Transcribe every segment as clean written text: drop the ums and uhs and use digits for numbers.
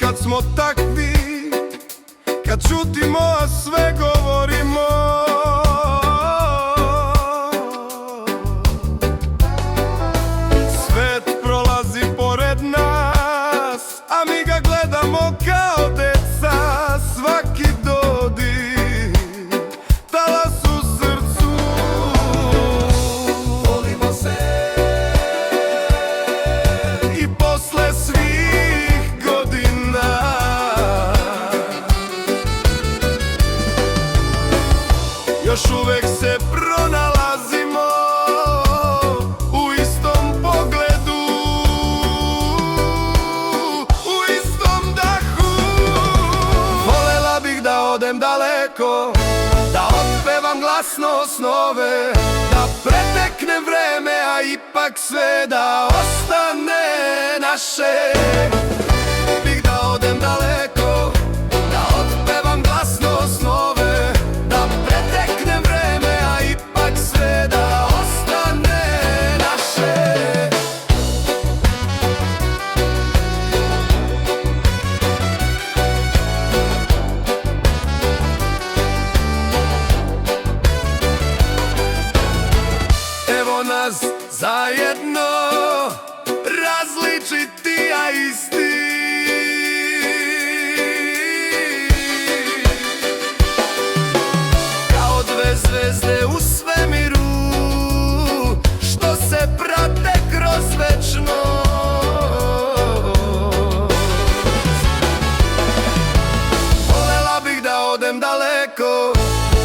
kad smo takvi, kad čutimo, a sve govorimo. Svet prolazi pored nas, a mi ga gledamo kao deca. Svaki dodir, talas u srcu. Volimo se i posle svih godina. Još uvek se pronalazimo u istom pogledu, u istom dahu. Volela bih da odem daleko, da otpevam glasno snove, da preteknem vreme, a ipak sve da ostane naše. Bih da odem daleko, da otpevam glasno snove, da preteknem vreme, a ipak sve da ostane naše. Evo nas zajedno, različiti a isti. Kao dve zvezde u svemiru, što se prate kroz večnost. Volela bih da odem daleko,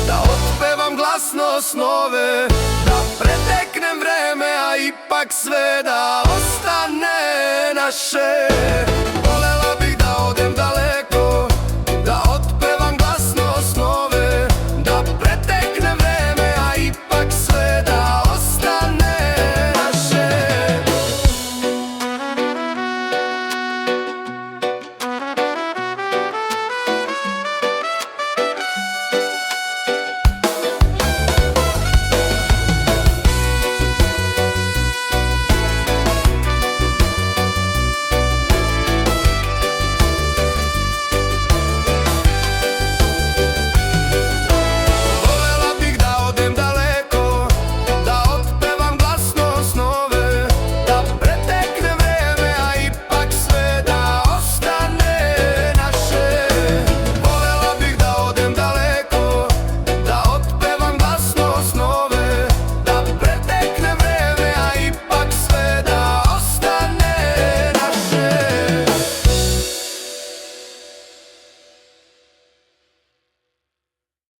da otpevam glasno snove, da preteknem vreme, a ipak sve da ostane naše.